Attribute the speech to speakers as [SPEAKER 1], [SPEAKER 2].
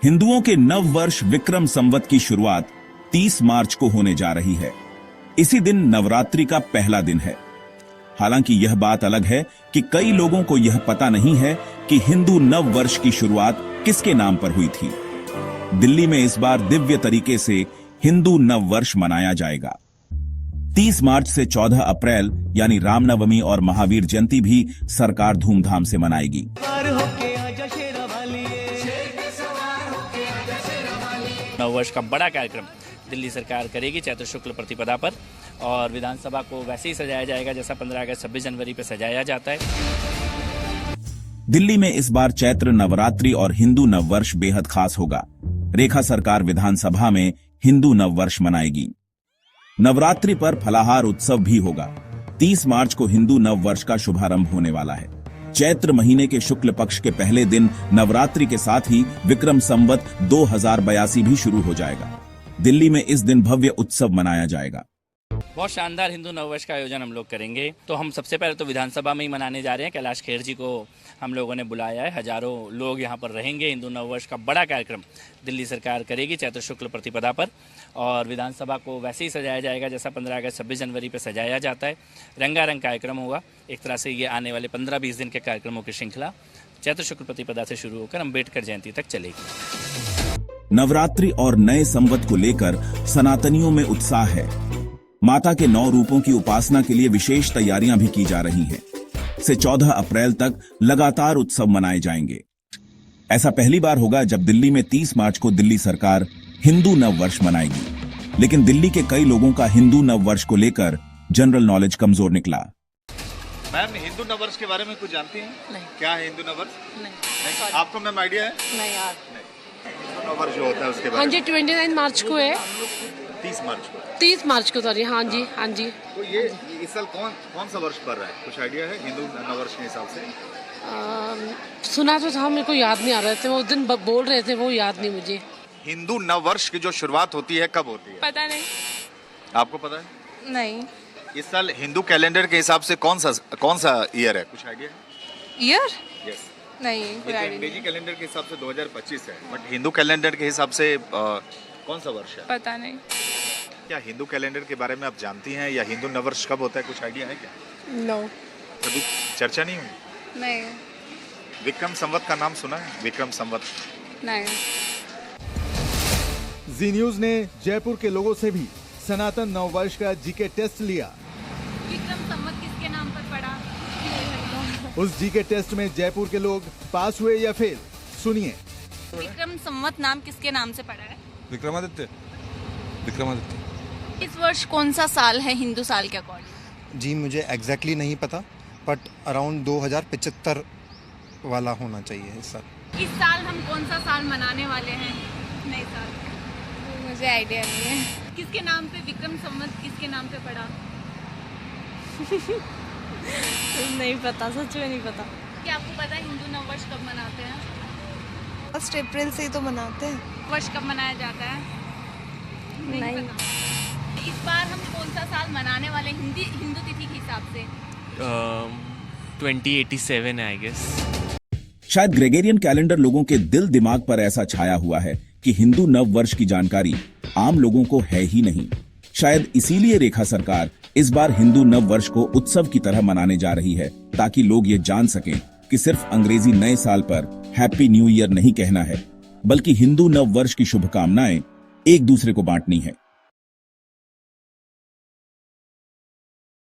[SPEAKER 1] हिंदुओं के नव वर्ष विक्रम संवत की शुरुआत 30 मार्च को होने जा रही है। इसी दिन नवरात्रि का पहला दिन है। हालांकि यह बात अलग है कि कई लोगों को यह पता नहीं है कि हिंदू नव वर्ष की शुरुआत किसके नाम पर हुई थी। दिल्ली में इस बार दिव्य तरीके से हिंदू नव वर्ष मनाया जाएगा। 30 मार्च से 14 अप्रैल यानी रामनवमी और महावीर जयंती भी सरकार धूमधाम से मनाएगी।
[SPEAKER 2] नववर्ष का बड़ा कार्यक्रम दिल्ली सरकार करेगी चैत्र शुक्ल प्रतिपदा पर, और विधानसभा को वैसे ही सजाया जाएगा जैसा 15 अगस्त 26 जनवरी पर सजाया जाता है।
[SPEAKER 1] दिल्ली में इस बार चैत्र नवरात्रि और हिंदू नववर्ष बेहद खास होगा। रेखा सरकार विधानसभा में हिंदू नववर्ष मनाएगी। नवरात्रि पर फलाहार उत्सव भी होगा। 30 मार्च को हिंदू नववर्ष का शुभारंभ होने वाला है। चैत्र महीने के शुक्ल पक्ष के पहले दिन नवरात्रि के साथ ही विक्रम संवत 2082 भी शुरू हो जाएगा। दिल्ली में इस दिन भव्य उत्सव मनाया जाएगा।
[SPEAKER 2] बहुत शानदार हिंदू नववर्ष का आयोजन हम लोग करेंगे। तो हम सबसे पहले तो विधानसभा में ही मनाने जा रहे हैं। कैलाश खेर जी को हम लोगों ने बुलाया है। हजारों लोग यहाँ पर रहेंगे। हिंदू नववर्ष का बड़ा कार्यक्रम दिल्ली सरकार करेगी चैत्र शुक्ल प्रतिपदा पर, और विधानसभा को वैसे ही सजाया जाएगा जैसा 15 अगस्त 26 जनवरी पर सजाया जाता है। रंगारंग कार्यक्रम होगा। एक तरह से ये आने वाले 15-20 दिन के कार्यक्रमों की श्रृंखला चैत्र शुक्ल प्रतिपदा से शुरू होकर अम्बेडकर जयंती तक चलेगी।
[SPEAKER 1] नवरात्रि और नए संवत को लेकर सनातनियों में उत्साह है। माता के 9 रूपों की उपासना के लिए विशेष तैयारियां भी की जा रही हैं। से 14 अप्रैल तक लगातार उत्सव मनाए जाएंगे। ऐसा पहली बार होगा जब दिल्ली में 30 मार्च को दिल्ली सरकार हिंदू नव वर्ष मनाएगी। लेकिन दिल्ली के कई लोगों का हिंदू नव वर्ष को लेकर जनरल नॉलेज कमजोर निकला।
[SPEAKER 3] मैम, हिंदू नव वर्ष के बारे में कुछ जानती हैं?
[SPEAKER 4] नहीं।
[SPEAKER 3] क्या है हिंदू नव वर्ष?
[SPEAKER 4] नहीं।
[SPEAKER 3] आपको मैम आइडिया है?
[SPEAKER 4] नहीं यार।
[SPEAKER 3] हिंदू नव वर्ष जो होता है उसके
[SPEAKER 4] हाँ
[SPEAKER 3] बारे
[SPEAKER 4] जी,
[SPEAKER 3] में
[SPEAKER 4] 29 मार्च को है।
[SPEAKER 3] 30 मार्च को।
[SPEAKER 4] 30 मार्च को सॉरी। हाँ जी, हाँ जी।
[SPEAKER 3] तो ये इस साल कौन सा वर्ष पड़ रहा है? कुछ आइडिया है हिंदू नव वर्ष के हिसाब से?
[SPEAKER 4] सुना तो था, मेरे को याद नहीं आ रहा था। वो दिन बोल रहे थे, वो याद नहीं मुझे।
[SPEAKER 3] हिंदू नव वर्ष की जो शुरुआत होती है कब होती है?
[SPEAKER 5] पता नहीं।
[SPEAKER 3] आपको पता है?
[SPEAKER 5] नहीं।
[SPEAKER 3] इस साल हिंदू कैलेंडर के हिसाब से कौन सा ईयर है? कुछ आइडिया है?
[SPEAKER 5] ईयर?
[SPEAKER 3] यस।
[SPEAKER 5] नहीं,
[SPEAKER 3] ये
[SPEAKER 5] कोई
[SPEAKER 3] तो
[SPEAKER 5] आइडिया
[SPEAKER 3] अंग्रेजी
[SPEAKER 5] नहीं।
[SPEAKER 3] कैलेंडर के हिसाब से 2025 है, बट हिंदू कैलेंडर के हिसाब से कौन सा वर्ष है?
[SPEAKER 5] पता नहीं।
[SPEAKER 3] क्या हिंदू कैलेंडर के बारे में आप जानती हैं, या हिंदू नव वर्ष कब होता है? कुछ आइडिया है क्या?
[SPEAKER 5] नो।
[SPEAKER 3] कभी चर्चा नहीं हुई?
[SPEAKER 5] नहीं।
[SPEAKER 3] विक्रम संवत का नाम सुना है? विक्रम संवत।
[SPEAKER 5] नहीं।
[SPEAKER 6] जी न्यूज ने जयपुर के लोगों से भी सनातन नववर्ष का जीके टेस्ट लिया।
[SPEAKER 7] विक्रम संवत किसके नाम पर पड़ा?
[SPEAKER 6] उस जीके टेस्ट में जयपुर के लोग पास हुए या फेल, सुनिए।
[SPEAKER 7] विक्रम संवत नाम किसके नाम से पड़ा है?
[SPEAKER 8] विक्रमादित्य।
[SPEAKER 7] इस वर्ष कौन सा साल है हिंदू साल के अकॉर्डिंग?
[SPEAKER 8] जी मुझे एग्जैक्टली नहीं पता, बट अराउंड 2075 वाला होना चाहिए इस साल।
[SPEAKER 7] इस साल हम कौन सा साल मनाने वाले हैं? नए साल।
[SPEAKER 5] मुझे आइडिया नहीं है।
[SPEAKER 7] किसके नाम पे विक्रम संवत किसके नाम पे पड़ा?
[SPEAKER 5] नहीं पता, सच में नहीं पता।
[SPEAKER 7] क्या आपको पता है हिंदू नववर्ष कब मनाते हैं?
[SPEAKER 5] 1 अप्रैल से ही तो मनाते हैं।
[SPEAKER 7] वर्ष कब मनाया जाता है?
[SPEAKER 5] नहीं।
[SPEAKER 7] पता। इस बार हम कौन सा साल मनाने वाले हिंदू तिथि के हिसाब से?
[SPEAKER 9] 2087 है आई गेस।
[SPEAKER 1] शायद ग्रेगोरियन कैलेंडर लोगों के दिल दिमाग पर ऐसा छाया हुआ है कि हिंदू नव वर्ष की जानकारी आम लोगों को है ही नहीं। शायद इसीलिए रेखा सरकार इस बार हिंदू नव वर्ष को उत्सव की तरह मनाने जा रही है, ताकि लोग ये जान सकें कि सिर्फ अंग्रेजी नए साल पर हैप्पी न्यू ईयर नहीं कहना है, बल्कि हिंदू नव वर्ष की शुभकामनाएं एक दूसरे को बांटनी है।